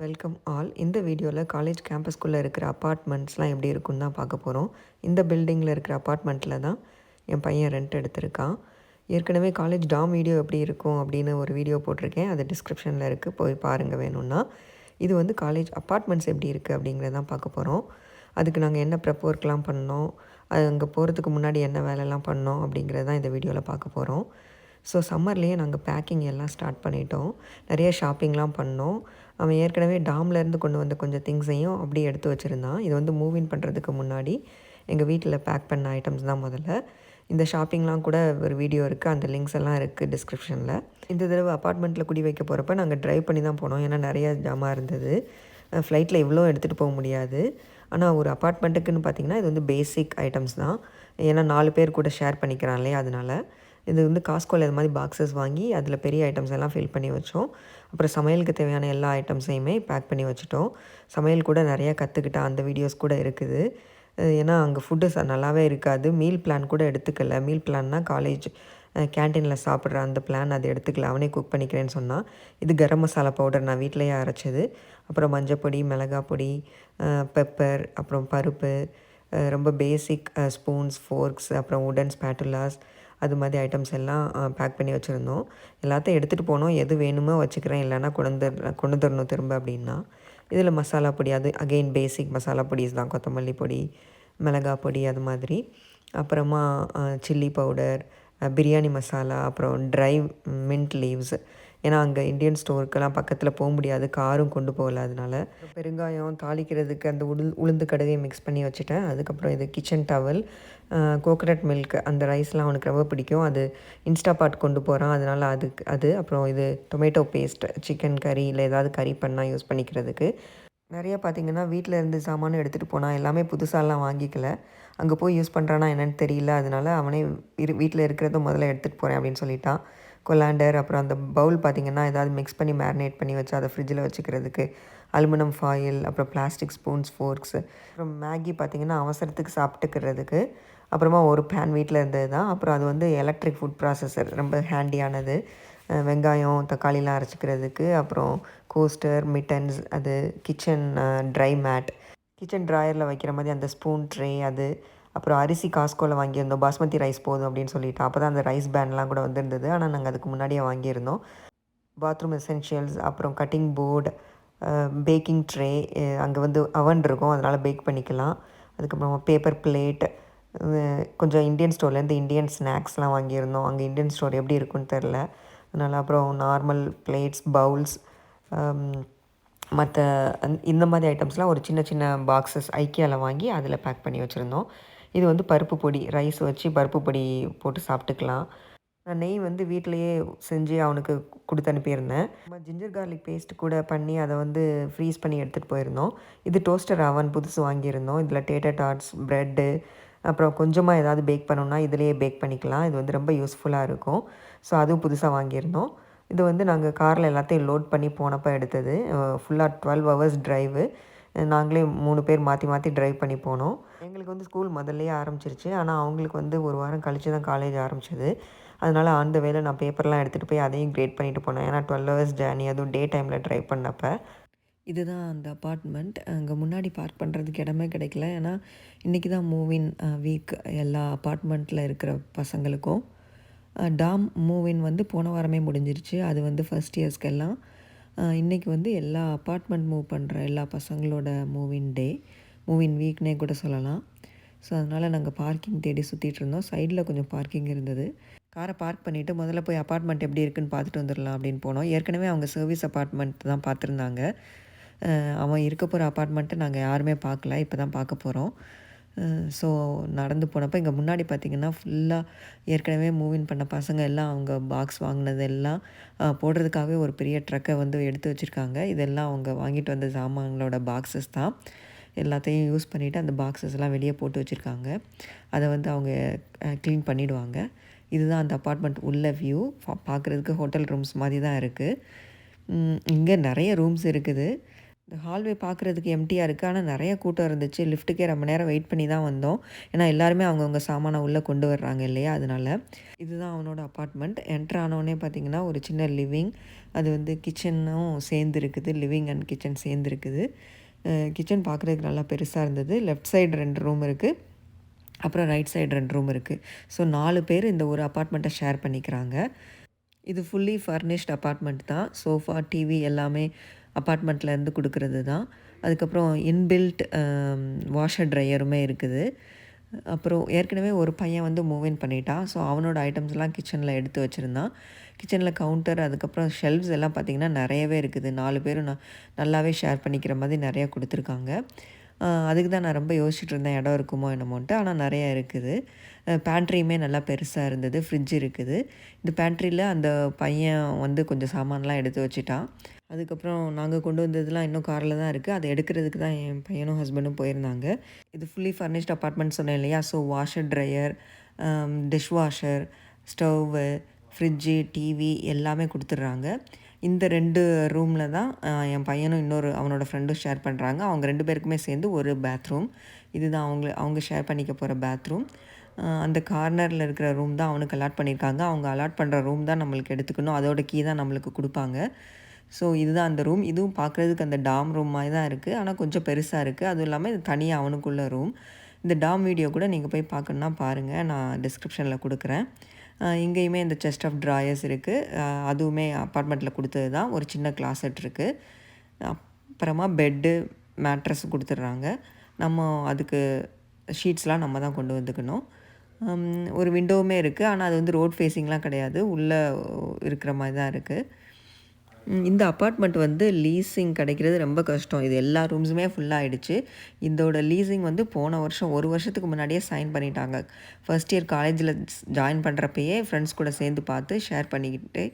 Welcome all. இந்த வீடியோவில் college கேம்பஸ்குள்ளே இருக்கிற அப்பார்ட்மெண்ட்ஸ்லாம் எப்படி இருக்குன்னு தான் பார்க்க போகிறோம். இந்த பில்டிங்கில் இருக்கிற அப்பார்ட்மெண்ட்டில் தான் என் பையன் ரெண்ட் எடுத்திருக்கான். ஏற்கனவே காலேஜ் டாம் வீடியோ எப்படி இருக்கும் அப்படின்னு ஒரு வீடியோ போட்டிருக்கேன். அது டிஸ்கிரிப்ஷனில் இருக்குது, போய் பாருங்கள் வேணும்னா. இது வந்து காலேஜ் அப்பார்ட்மெண்ட்ஸ் எப்படி இருக்குது அப்படிங்கிறதான் பார்க்க போகிறோம். அதுக்கு நாங்கள் என்ன ப்ரெப் ஒர்க்லாம் பண்ணோம், அது அங்கே போகிறதுக்கு முன்னாடி என்ன வேலைலாம் பண்ணோம் அப்படிங்கிறது தான் இந்த வீடியோவில் பார்க்க போகிறோம். ஸோ சம்மர்லேயே நாங்கள் பேக்கிங் எல்லாம் ஸ்டார்ட் பண்ணிட்டோம். நிறைய ஷாப்பிங்லாம் பண்ணோம். அவன் ஏற்கனவே டாம்லேருந்து கொண்டு வந்த கொஞ்சம் திங்ஸையும் அப்படியே எடுத்து வச்சுருந்தான். இது வந்து மூவின் பண்ணுறதுக்கு முன்னாடி எங்கள் வீட்டில் பேக் பண்ண ஐட்டம்ஸ் தான் முதல்ல. இந்த ஷாப்பிங்லாம் கூட ஒரு வீடியோ இருக்குது, அந்த லிங்க்ஸ் எல்லாம் இருக்குது டிஸ்கிரிப்ஷனில். இந்த தடவை அப்பார்ட்மெண்ட்டில் குடி வைக்க போகிறப்ப நாங்கள் ட்ரைவ் பண்ணி தான் போனோம். ஏன்னா நிறைய ஜாமான் இருந்தது. ஃப்ளைட்டில் இவ்வளோ எடுத்துகிட்டு போக முடியாது. ஆனால் ஒரு அப்பார்ட்மெண்ட்டுக்குன்னு பார்த்திங்கன்னா இது வந்து பேசிக் ஐட்டம்ஸ் தான். ஏன்னா 4 பேர் கூட ஷேர் பண்ணிக்கிறான் இல்லையா, அதனால் இது வந்து காஸ்கோவில் இது மாதிரி பாக்ஸஸ் வாங்கி அதில் பெரிய ஐட்டம்ஸ் எல்லாம் ஃபில் பண்ணி வச்சோம். அப்புறம் சமையலுக்கு தேவையான எல்லா ஐட்டம்ஸையுமே பேக் பண்ணி வச்சுட்டோம். சமையல் கூட நிறையா கற்றுக்கிட்டேன், அந்த வீடியோஸ் கூட இருக்குது. ஏன்னா அங்கே ஃபுட்டு நல்லாவே இருக்காது. மீல் பிளான் கூட எடுத்துக்கல. மீல் பிளான்னா காலேஜ் கேன்டீனில் சாப்பிட்ற அந்த பிளான் அது எடுத்துக்கல. அவனே குக் பண்ணிக்கிறேன்னு சொன்னான். இது கரம் மசாலா பவுடர் நான் வீட்டிலையே அரைச்சது. அப்புறம் மஞ்சப்பொடி, மிளகாய் பொடி, பெப்பர், அப்புறம் பருப்பு, ரொம்ப பேசிக் ஸ்பூன்ஸ், ஃபோர்க்ஸ், அப்புறம் உடன் ஸ்பேட்டுலாஸ், அது மாதிரி ஐட்டம்ஸ் எல்லாம் பேக் பண்ணி வச்சுருந்தோம். எல்லாத்தையும் எடுத்துகிட்டு போனோம். எது வேணுமோ வச்சுக்கிறேன், இல்லைன்னா கொண்டு தரணும் திரும்ப அப்படின்னா. இதில் மசாலா பொடி, அது அகெயின் பேசிக் மசாலா பொடிஸ் தான். கொத்தமல்லி பொடி, மிளகாய் பொடி, அது மாதிரி. அப்புறமா சில்லி பவுடர், பிரியாணி மசாலா, அப்புறம் ட்ரை மின்ட் லீவ்ஸ். ஏன்னா அங்கே இந்தியன் ஸ்டோருக்கெல்லாம் பக்கத்தில் போக முடியாது, காரும் கொண்டு போகல. அதனால் பெருங்காயம் தாளிக்கிறதுக்கு அந்த உளுந்து கடுகை மிக்ஸ் பண்ணி வச்சுட்டேன். அதுக்கப்புறம் இது கிச்சன் டவல், கோகனட் மில்க், அந்த ரைஸ்லாம் அவனுக்கு ரொம்ப பிடிக்கும். அது இன்ஸ்டாபாட் கொண்டு போகிறான், அதனால் அது அப்புறம் இது டொமேட்டோ பேஸ்ட், சிக்கன் கறி இல்லை ஏதாவது கறி பண்ணால் யூஸ் பண்ணிக்கிறதுக்கு. நிறையா பார்த்திங்கன்னா வீட்டில் இருந்து சாமானும் எடுத்துகிட்டு போனால் எல்லாமே புதுசாலாம் வாங்கிக்கல. அங்கே போய் யூஸ் பண்ணுறானா என்னென்னு தெரியல. அதனால் அவனே வீட்டில் இருக்கிறத முதல்ல எடுத்துகிட்டு போகிறேன் அப்படின்னு சொல்லிட்டான். கொலாண்டர், அப்புறம் அந்த பவுல் பார்த்திங்கன்னா ஏதாவது மிக்ஸ் பண்ணி மேரினேட் பண்ணி வச்சு அதை ஃப்ரிட்ஜில் வச்சுக்கிறதுக்கு. அலுமினியம் ஃபாயில், அப்புறம் பிளாஸ்டிக் ஸ்பூன்ஸ், ஃபோர்க்ஸு, அப்புறம் மேகி பார்த்திங்கன்னா அவசரத்துக்கு சாப்பிட்டுக்கிறதுக்கு. அப்புறமா ஒரு பேன் வீட்டில் இருந்தது தான். அப்புறம் அது வந்து எலக்ட்ரிக் ஃபுட் ப்ராசஸர், ரொம்ப ஹேண்டியானது. வெங்காயம் தக்காளிலாம் அரைச்சிக்கிறதுக்கு. அப்புறம் கோஸ்டர், மிட்டன்ஸ், அது கிச்சன் ட்ரை மேட், கிச்சன் ட்ராயரில் வைக்கிற மாதிரி அந்த ஸ்பூன் ட்ரே, அது. அப்புறம் அரிசி காஸ்கோவில் வாங்கியிருந்தோம். பாஸ்மதி ரைஸ் போதும் அப்படின்னு சொல்லிட்டு. அப்போ தான் அந்த ரைஸ் பேன்லாம் கூட வந்திருந்தது. ஆனால் நாங்கள் அதுக்கு முன்னாடியே வாங்கியிருந்தோம். பாத்ரூம் எசென்ஷியல்ஸ், அப்புறம் கட்டிங் போர்டு, பேக்கிங் ட்ரே, அங்கே வந்து அவன் இருக்கும், அதனால் பேக் பண்ணிக்கலாம். அதுக்கப்புறம் பேப்பர் பிளேட், கொஞ்சம் இந்தியன் ஸ்டோர்லேருந்து இந்தியன் ஸ்நாக்ஸ்லாம் வாங்கியிருந்தோம். அங்கே இந்தியன் ஸ்டோர் எப்படி இருக்குன்னு தெரில, அதனால். அப்புறம் நார்மல் பிளேட்ஸ், பவுல்ஸ், மற்ற இந்த மாதிரி ஐட்டம்ஸ்லாம் ஒரு சின்ன சின்ன பாக்ஸஸ் ஐக்கியாவில் வாங்கி அதில் பேக் பண்ணி வச்சுருந்தோம். இது வந்து பருப்பு பொடி, ரைஸ் வச்சு பருப்பு பொடி போட்டு சாப்பிட்டுக்கலாம். நான் நெய் வந்து வீட்டிலையே செஞ்சு அவனுக்கு கொடுத்து அனுப்பியிருந்தேன். நம்ம ஜிஞ்சர் கார்லிக் பேஸ்ட் கூட பண்ணி அதை வந்து ஃப்ரீஸ் பண்ணி எடுத்துகிட்டு போயிருந்தோம். இது டோஸ்டர் அவன் புதுசு வாங்கியிருந்தோம். இதில் டேட்டர் டாட்ஸ், ப்ரெட்டு, அப்புறம் கொஞ்சமாக ஏதாவது பேக் பண்ணோன்னா இதிலேயே பேக் பண்ணிக்கலாம். இது வந்து ரொம்ப யூஸ்ஃபுல்லாக இருக்கும். ஸோ அதுவும் புதுசாக வாங்கியிருந்தோம். இது வந்து நாங்கள் காரில் எல்லாத்தையும் லோட் பண்ணி போனப்போ எடுத்தது. ஃபுல்லாக 12 ஹவர்ஸ் ட்ரைவு. நாங்களே 3 பேர் மாற்றி மாற்றி ட்ரைவ் பண்ணி போனோம். எங்களுக்கு வந்து ஸ்கூல் முதல்லையே ஆரம்பிச்சிருச்சு. ஆனால் அவங்களுக்கு வந்து ஒரு வாரம் கழித்து தான் காலேஜ் ஆரம்பிச்சது. அதனால் அந்த வேலை நான் பேப்பர்லாம் எடுத்துகிட்டு போய் அதையும் கிரேட் பண்ணிவிட்டு போனேன். ஏன்னா 12 ஹவர்ஸ் ஜேர்னி, அதுவும் டே டைமில் ட்ரைவ் பண்ணப்போ. இதுதான் அந்த அப்பார்ட்மெண்ட். அங்கே முன்னாடி பார்க் பண்ணுறதுக்கு இடமே கிடைக்கல. ஏன்னா இன்றைக்கி தான் மூவின் வீக் எல்லா அப்பார்ட்மெண்ட்டில் இருக்கிற பசங்களுக்கும். டாம் மூவின் வந்து போன வாரமே முடிஞ்சிருச்சு. அது வந்து ஃபஸ்ட் இயர்ஸ்க்கெல்லாம். இன்றைக்கி வந்து எல்லா அப்பார்ட்மெண்ட் மூவ் பண்ணுற எல்லா பசங்களோட மூவின் டே, மூவின் வீக்னே கூட சொல்லலாம். ஸோ அதனால் நாங்கள் பார்க்கிங் தேடி சுற்றிட்டு இருந்தோம். சைடில் கொஞ்சம் பார்க்கிங் இருந்தது. காரை பார்க் பண்ணிவிட்டு முதல்ல போய் அப்பார்ட்மெண்ட் எப்படி இருக்குன்னு பார்த்துட்டு வந்துடலாம் அப்படின்னு போனோம். ஏற்கனவே அவங்க சர்வீஸ் அப்பார்ட்மெண்ட் தான் பார்த்துருந்தாங்க. அவன் இருக்க போகிற அப்பார்ட்மெண்ட்டை நாங்கள் யாருமே பார்க்கல, இப்போ தான் பார்க்க போகிறோம். ஸோ நடந்து போனப்போ இங்கே முன்னாடி பார்த்திங்கன்னா ஃபுல்லாக ஏற்கனவே மூவின் பண்ண பசங்க எல்லாம் அவங்க பாக்ஸ் வாங்கினது எல்லாம் போடுறதுக்காகவே ஒரு பெரிய ட்ரக்கை வந்து எடுத்து வச்சுருக்காங்க. இதெல்லாம் அவங்க வாங்கிட்டு வந்த சாமான்களோட பாக்ஸஸ் தான். எல்லாத்தையும் யூஸ் பண்ணிவிட்டு அந்த பாக்ஸஸ்லாம் வெளியே போட்டு வச்சுருக்காங்க. அதை வந்து அவங்க க்ளீன் பண்ணிவிடுவாங்க. இதுதான் அந்த அப்பார்ட்மெண்ட் உள்ள வியூ. பார்க்குறதுக்கு ஹோட்டல் ரூம்ஸ் மாதிரி தான் இருக்குது. இங்கே நிறைய ரூம்ஸ் இருக்குது. இந்த ஹால்வே பார்க்குறதுக்கு எம்டியாக இருக்குது. ஆனால் நிறைய கூட்டம் இருந்துச்சு. லிஃப்ட்டுக்கே ரொம்ப நேரம் வெயிட் பண்ணி தான் வந்தோம். ஏன்னா எல்லாருமே அவங்கவுங்க சாமானை உள்ளே கொண்டு வர்றாங்க இல்லையா? அதனால. இதுதான் அவனோட அப்பார்ட்மெண்ட். என்ட்ரு ஆனோடனே பார்த்தீங்கன்னா, ஒரு சின்ன லிவிங். அது வந்து கிச்சனும் சேர்ந்து இருக்குது. லிவிங் அண்ட் கிச்சன் சேர்ந்து இருக்குது. கிச்சன் பார்க்குறதுக்கு நல்லா பெருசாக இருந்தது. லெஃப்ட் சைடு 2 ரூம் இருக்குது. அப்புறம் ரைட் சைடு 2 ரூம் இருக்குது. ஸோ 4 பேர் இந்த ஒரு அப்பார்ட்மெண்ட்டை ஷேர் பண்ணிக்கிறாங்க. இது ஃபுல்லி ஃபர்னிஷ்ட் அப்பார்ட்மெண்ட் தான். சோஃபா, டிவி எல்லாமே அப்பார்ட்மெண்ட்லேருந்து கொடுக்குறது தான். அதுக்கப்புறம் இன்பில்ட் வாஷர் ட்ரையருமே இருக்குது. அப்புறம் ஏற்கனவே ஒரு பையன் வந்து மூவ் இன் பண்ணிட்டான். ஸோ அவனோட ஐட்டம்ஸ்லாம் கிச்சனில் எடுத்து வச்சுருந்தான். கிச்சனில் கவுண்டர், அதுக்கப்புறம் ஷெல்ஃப்ஸ் எல்லாம் பார்த்திங்கன்னா நிறையவே இருக்குது. 4 பேரும் நல்லாவே ஷேர் பண்ணிக்கிற மாதிரி நிறையா கொடுத்துருக்காங்க. அதுக்கு தான் நான் ரொம்ப யோசிச்சுட்டு இருந்தேன், இடம் இருக்குமோ என்னமோன்ட்டு. ஆனால் நிறையா இருக்குது. பேண்ட்ரியுமே நல்லா பெருசாக இருந்தது. ஃப்ரிட்ஜ் இருக்குது. இந்த பேண்ட்ரியில் அந்த பையன் வந்து கொஞ்சம் சாமான்லாம் எடுத்து வச்சுட்டான். அதுக்கப்புறம் நாங்கள் கொண்டு வந்ததுலாம் இன்னும் காரில் தான் இருக்குது. அதை எடுக்கிறதுக்கு தான் என் பையனும் ஹஸ்பண்டும் போயிருந்தாங்க. இது ஃபுல்லி ஃபர்னிஷ்ட் அப்பார்ட்மெண்ட் சொன்னேன் இல்லையா? So washer dryer, dish washer, stove, fridge, TV எல்லாமே கொடுத்துட்றாங்க. இந்த 2 ரூமில் தான் என் பையனும் அவனோட ஃப்ரெண்டும் ஷேர் பண்ணுறாங்க. அவங்க 2 பேருக்குமே சேர்ந்து ஒரு பாத்ரூம். இதுதான் அவங்க ஷேர் பண்ணிக்க போகிற பாத்ரூம். அந்த கார்னரில் இருக்கிற ரூம் தான் அவனுக்கு அலாட் பண்ணியிருக்காங்க. அவங்க அலாட் பண்ணுற ரூம் தான் நம்மளுக்கு எடுத்துக்கணும். அதோட கீ தான் நம்மளுக்கு கொடுப்பாங்க. ஸோ இதுதான் அந்த ரூம். இதுவும் பார்க்குறதுக்கு அந்த டாம் ரூம் மாதிரி தான் இருக்குது. ஆனால் கொஞ்சம் பெருசாக இருக்குது. அதுவும் இல்லாமல் இது தனியாக அவனுக்குள்ள ரூம். இந்த டாம் வீடியோ கூட நீங்கள் போய் பார்க்கணுன்னா பாருங்கள். நான் டிஸ்கிரிப்ஷனில் கொடுக்குறேன். இங்கேயுமே இந்த செஸ்ட் ஆஃப் ட்ராயர்ஸ் இருக்குது. அதுவுமே அப்பார்ட்மெண்ட்டில் கொடுத்தது தான். ஒரு சின்ன கிளாசெட் இருக்குது. அப்புறமா பெட்டு, மேட்ரஸ் கொடுத்துட்றாங்க. நம்ம அதுக்கு ஷீட்ஸ்லாம் நம்ம தான் கொண்டு வந்துக்கணும். ஒரு விண்டோவுமே இருக்குது. ஆனால் அது வந்து ரோட் ஃபேஸிங்லாம் கிடையாது. உள்ளே இருக்கிற மாதிரி தான் இருக்குது. இந்த அப்பார்ட்மெண்ட் வந்து லீஸிங் கிடைக்கிறது ரொம்ப கஷ்டம். இது எல்லா ரூம்ஸுமே ஃபுல்லாகிடுச்சு. இதோட லீஸிங் வந்து போன வருஷம் 1 வருஷத்துக்கு முன்னாடியே சைன் பண்ணிட்டாங்க. ஃபர்ஸ்ட் இயர் காலேஜில் ஜாயின் பண்ணுறப்பயே ஃப்ரெண்ட்ஸ் கூட சேர்ந்து பார்த்து ஷேர் பண்ணிக்கிட்டு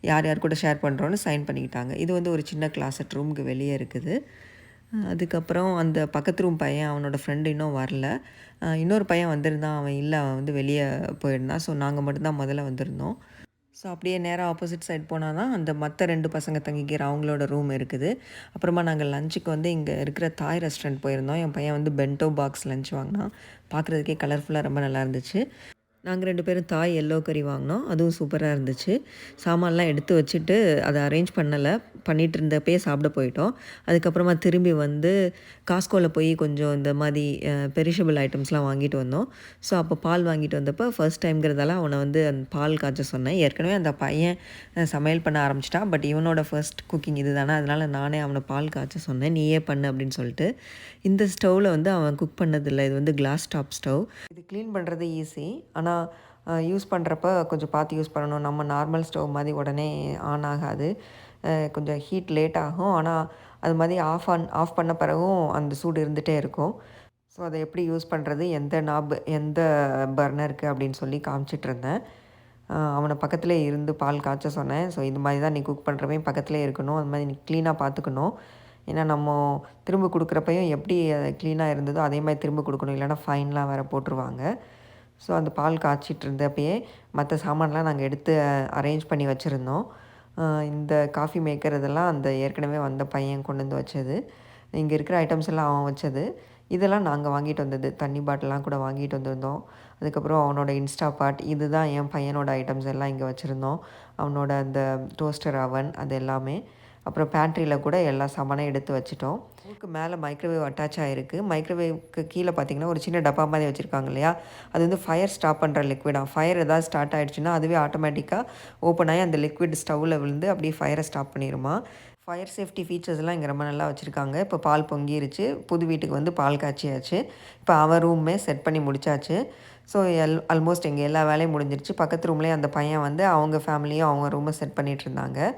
யார் யார் கூட ஷேர் பண்ணுறோன்னு சைன் பண்ணிக்கிட்டாங்க. இது வந்து ஒரு சின்ன கிளாஸட் ரூமுக்கு வெளியே இருக்குது. அதுக்கப்புறம் அந்த பக்கத்து ரூம் பையன், அவனோட ஃப்ரெண்டு இன்னும் வரல. இன்னொரு பையன் வந்திருந்தான். அவன் வந்து வெளியே போயிருந்தான். ஸோ நாங்கள் மட்டும்தான் முதல்ல வந்திருந்தோம். ஸோ அப்படியே நேராக ஆப்போசிட் சைட் போனால் தான் அந்த மற்ற 2 பசங்க தங்கிக்கிற அவங்களோட ரூம் இருக்குது. அப்புறமா நாங்கள் லஞ்சுக்கு வந்து இங்கே இருக்கிற தாய் ரெஸ்டாரண்ட் போயிருந்தோம். என் பையன் வந்து பென்டோ பாக்ஸ் லஞ்ச் வாங்கினான். பார்க்குறதுக்கே கலர்ஃபுல்லாக ரொம்ப நல்லா இருந்துச்சு. நாங்கள் 2 பேரும் தாய் எல்லோ கறி வாங்கினோம். அதுவும் சூப்பராக இருந்துச்சு. சாமான்லாம் எடுத்து வச்சுட்டு அதை அரேஞ்ச் பண்ணிகிட்டு இருந்தப்பயே சாப்பிட போயிட்டோம். அதுக்கப்புறமா திரும்பி வந்து காஸ்கோவில் போய் கொஞ்சம் இந்த மாதிரி பெரிஷபிள் ஐட்டம்ஸ்லாம் வாங்கிட்டு வந்தோம். ஸோ அப்போ பால் வாங்கிட்டு வந்தப்போ ஃபர்ஸ்ட் டைம்ங்கிறதால அவனை வந்து அந்த பால் காய்ச்ச சொன்னேன். ஏற்கனவே அந்த பையன் சமையல் பண்ண ஆரம்பிச்சிட்டான். பட் இவனோட ஃபர்ஸ்ட் குக்கிங் இது தானே, அதனால் நானே அவனை பால் காய்ச்ச சொன்னேன். நீயே பண்ணு அப்படின்னு சொல்லிட்டு. இந்த ஸ்டவ்வில் வந்து அவன் குக் பண்ணதில்லை. இது வந்து கிளாஸ் டாப் ஸ்டவ். இது க்ளீன் பண்ணுறது ஈஸி. ஆனால் யூஸ் பண்ணுறப்ப கொஞ்சம் பார்த்து யூஸ் பண்ணணும். நம்ம நார்மல் ஸ்டவ் மாதிரி உடனே ஆன் ஆகாது. கொஞ்சம் ஹீட் லேட் ஆகும். ஆனால் அது மாதிரி ஆஃப் பண்ண பிறகும் அந்த சூடு இருந்துகிட்டே இருக்கும். ஸோ அதை எப்படி யூஸ் பண்ணுறது, எந்த பர்னருக்கு அப்படின்னு சொல்லி காமிச்சிட்ருந்தேன். அவனை பக்கத்துலேயே இருந்து பால் காய்ச்ச சொன்னேன். ஸோ இது மாதிரி தான் நீ குக் பண்ணுறப்பையும் பக்கத்துலேயே இருக்கணும். அது மாதிரி நீ க்ளீனாக பார்த்துக்கணும். ஏன்னா நம்ம திரும்ப கொடுக்குறப்பையும் எப்படி க்ளீனாக இருந்ததோ அதே மாதிரி திரும்ப கொடுக்கணும். இல்லைனா ஃபைன்லாம் வேறு போட்டுருவாங்க. ஸோ அந்த பால் காய்ச்சிட்டு இருந்தப்பயே மற்ற சாமான்லாம் நாங்கள் எடுத்து அரேஞ்ச் பண்ணி வச்சுருந்தோம். இந்த காஃபி மேக்கர் இதெல்லாம் அந்த ஏற்கனவே வந்த பையன் கொண்டு வந்து வச்சது. இங்கே இருக்கிற ஐட்டம்ஸ் எல்லாம் அவன் வச்சது. இதெல்லாம் நாங்கள் வாங்கிட்டு வந்தது. தண்ணி பாட்டிலாம் கூட வாங்கிட்டு வந்திருந்தோம். அதுக்கப்புறம் அவனோட இன்ஸ்டா பாட், இதுதான் என் பையனோட ஐட்டம்ஸ் எல்லாம் இங்கே வச்சுருந்தோம். அவனோட அந்த டோஸ்டர் அவன் அது எல்லாமே. அப்புறம் பேண்ட்ரியில் கூட எல்லா சாமானையும் எடுத்து வச்சுட்டோம். அதுக்கு மேலே மைக்ரோவேவ் அட்டாச் ஆகிருக்கு. மைக்ரோவேவ்க்கு கீழே பார்த்திங்கன்னா ஒரு சின்ன டப்பா மாதிரி வச்சுருக்காங்க இல்லையா? அது வந்து ஃபயர் ஸ்டாப் பண்ணுற லிக்விடாக. ஃபயர் ஏதாவது ஸ்டார்ட் ஆகிடுச்சுன்னா அதுவே ஆட்டோமேட்டிக்காக ஓப்பன் ஆகி அந்த லிக்விட் ஸ்டவ்வில் விழுந்து அப்படியே ஃபயரை ஸ்டாப் பண்ணிடுமா. ஃபயர் சேஃப்டி ஃபீச்சர்ஸ்லாம் இங்கே ரொம்ப நல்லா வச்சுருக்காங்க. இப்போ பால் பொங்கிருச்சு. புது வீட்டுக்கு வந்து பால் காய்ச்சியாச்சு. இப்போ அவன் ரூமே செட் பண்ணி முடிச்சாச்சு. ஸோ ஆல்மோஸ்ட் எங்கள் எல்லா வேலையும் முடிஞ்சிருச்சு. பக்கத்து ரூம்லேயே அந்த பையன் வந்து அவங்க ஃபேமிலியும் அவங்க ரூமை செட் பண்ணிகிட்டு இருந்தாங்க.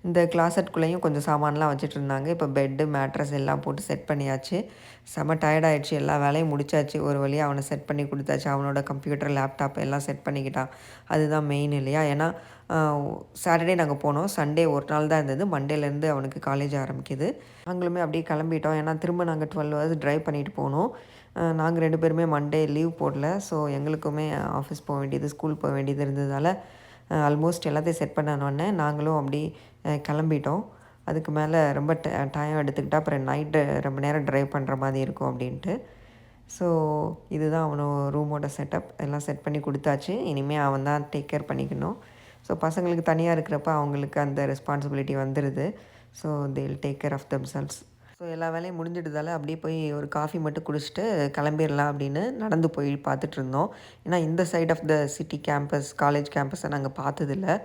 இந்த கிளாசெட்குள்ளேயும் கொஞ்சம் சாமான்லாம் வச்சுட்டு இருந்தாங்க. இப்போ பெட்டு, மேட்ரஸ் எல்லாம் போட்டு செட் பண்ணியாச்சு. செம்ம டயர்டாயிடுச்சு. எல்லா வேலையும் முடிச்சாச்சு. ஒரு வழியாக அவனை செட் பண்ணி கொடுத்தாச்சு. அவனோட கம்ப்யூட்டர், லேப்டாப் எல்லாம் செட் பண்ணிக்கிட்டான். அதுதான் மெயின் இல்லையா? ஏன்னா சாட்டர்டே நாங்கள் போனோம். சண்டே ஒரு நாள் தான் இருந்தது. மண்டேலேருந்து அவனுக்கு காலேஜ் ஆரம்பிக்குது. நாங்களுமே அப்படியே கிளம்பிட்டோம். ஏன்னா திரும்ப நாங்கள் 12 ஹவர்ஸ் ட்ரைவ் பண்ணிட்டு போனோம். நாங்கள் 2 பேருமே மண்டே லீவ் போடல. ஸோ எங்களுக்குமே ஆஃபீஸ் போக வேண்டியது, ஸ்கூல் போக வேண்டியது இருந்ததால் ஆல்மோஸ்ட் எல்லாத்தையும் செட் பண்ணோன்னே நாங்களும் அப்படி கிளம்பிட்டோம். அதுக்கு மேலே ரொம்ப டைம் எடுத்துக்கிட்டால் அப்புறம் நைட்டு ரொம்ப நேரம் ட்ரைவ் பண்ணுற மாதிரி இருக்கும் அப்படின்ட்டு. ஸோ இதுதான் ரூமோட செட்டப். எல்லாம் செட் பண்ணி கொடுத்தாச்சு. இனிமேல் அவன் தான் டேக் கேர் பண்ணிக்கணும். ஸோ பசங்களுக்கு தனியாக இருக்கிறப்ப அவங்களுக்கு அந்த ரெஸ்பான்சிபிலிட்டி வந்துடுது. So they will take care of themselves. So எல்லா வேலையும் முடிஞ்சிடுதால அப்படியே போய் ஒரு காஃபி மட்டும் குடிச்சிட்டு கிளம்பிடலாம் அப்படின்னு நடந்து போய் பார்த்துட்ருந்தோம். ஏன்னா இந்த side of the city campus, college கேம்பஸை நாங்கள் பார்த்ததில்ல.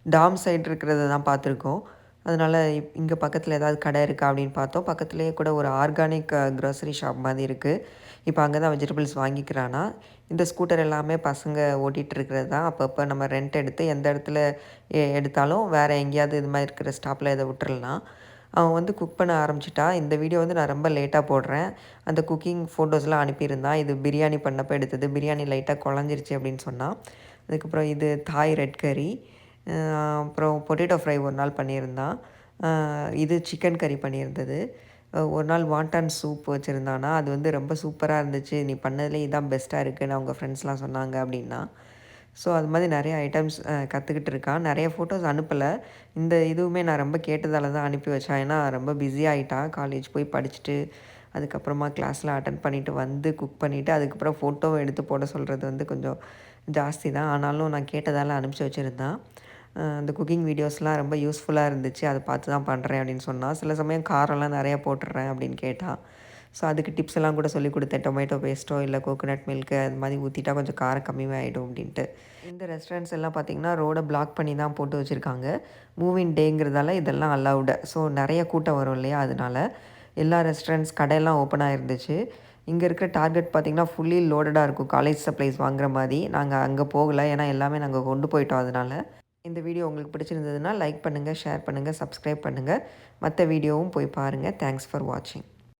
டாம் சைடு இருக்கிறத தான் பார்த்துருக்கோம். அதனால் இங்கே பக்கத்தில் ஏதாவது கடை இருக்கா அப்படின்னு பார்த்தோம். பக்கத்துலேயே கூட ஒரு ஆர்கானிக் க்ரோசரி ஷாப் மாதிரி இருக்குது. இப்போ அங்கே தான் வெஜிடபிள்ஸ் வாங்கிக்கிறானா. இந்த ஸ்கூட்டர் எல்லாமே பசங்க ஓட்டிகிட்டு இருக்கிறது தான். அப்பப்போ நம்ம ரெண்ட் எடுத்து எந்த இடத்துல எடுத்தாலும் வேறு எங்கேயாவது இது மாதிரி இருக்கிற ஸ்டாப்பில் இதை விட்டுறலாம். அவன் குக் பண்ண ஆரம்பிச்சிட்டா. இந்த வீடியோ நான் ரொம்ப லேட்டாக போடுறேன். அந்த குக்கிங் ஃபோட்டோஸ்லாம் அனுப்பியிருந்தான். இது பிரியாணி பண்ணப்போ எடுத்தது. பிரியாணி லைட்டாக குழஞ்சிருச்சு அப்படின்னு சொன்னான். அதுக்கப்புறம் இது தாய் ரெட் கறி, அப்புறம் பொட்டேட்டோ ஃப்ரை ஒரு நாள் பண்ணியிருந்தான். இது சிக்கன் கறி பண்ணியிருந்தது. ஒரு நாள் வாண்டான் சூப் வச்சுருந்தானா. அது ரொம்ப சூப்பராக இருந்துச்சு. நீ பண்ணதுலேயே இதான் பெஸ்ட்டாக இருக்குன்னு அவங்க ஃப்ரெண்ட்ஸ்லாம் சொன்னாங்க அப்படின்னா. ஸோ அது மாதிரி நிறைய ஐட்டம்ஸ் கற்றுக்கிட்டு இருக்கான். நிறைய ஃபோட்டோஸ் அனுப்பலை. இந்த இதுவுமே நான் ரொம்ப கேட்டதால தான் அனுப்பி வச்சேன். ஏன்னா ரொம்ப பிஸி ஆகிட்டான். காலேஜ் போய் படிச்சுட்டு அதுக்கப்புறமா கிளாஸ்லாம் அட்டன் பண்ணிவிட்டு வந்து குக் பண்ணிவிட்டு அதுக்கப்புறம் ஃபோட்டோவை எடுத்து போட சொல்கிறது கொஞ்சம் ஜாஸ்தி தான். ஆனாலும் நான் கேட்டதால் அனுப்பிச்சி வச்சுருந்தான். அந்த குக்கிங் வீடியோஸ்லாம் ரொம்ப யூஸ்ஃபுல்லாக இருந்துச்சு. அதை பார்த்து தான் பண்ணுறேன் அப்படின்னு சொன்னான். சில சமயம் காரம்லாம் நிறையா போட்டுடுறேன் அப்படின்னு கேட்டான். ஸோ அதுக்கு டிப்ஸ் எல்லாம் கூட சொல்லிக் கொடுத்தேன். டொமேட்டோ பேஸ்ட்டோ இல்லை கோகோனட் மில்க்கு அது மாதிரி ஊற்றிட்டா கொஞ்சம் காரம் கம்மியாகிடும் அப்படின்ட்டு. இந்த ரெஸ்டாரண்ட்ஸ் எல்லாம் பார்த்திங்கன்னா ரோடை பிளாக் பண்ணி தான் போட்டு வச்சுருக்காங்க. மூவிங் டேங்கிறதால இதெல்லாம் அலவுடு. ஸோ நிறைய கூட்டம் வரும் இல்லையா, அதனால எல்லா ரெஸ்டாரண்ட்ஸ் கடையெல்லாம் ஓப்பனாக இருந்துச்சு. இங்கே இருக்கிற டார்கெட் பார்த்திங்கன்னா ஃபுல்லி லோடடாக இருக்கும். காலேஜ் சப்ளைஸ் வாங்குற மாதிரி. நாங்கள் அங்கே போகலை, ஏன்னா எல்லாமே நாங்கள் கொண்டு போயிட்டோம். அதனால் இந்த வீடியோ உங்களுக்கு பிடிச்சிருந்ததுன்னா லைக் பண்ணுங்கள், ஷேர் பண்ணுங்கள், சப்ஸ்கிரைப் பண்ணுங்கள். மற்ற வீடியோவும் போய் பாருங்கள். தேங்க்ஸ் ஃபார் வாட்சிங்.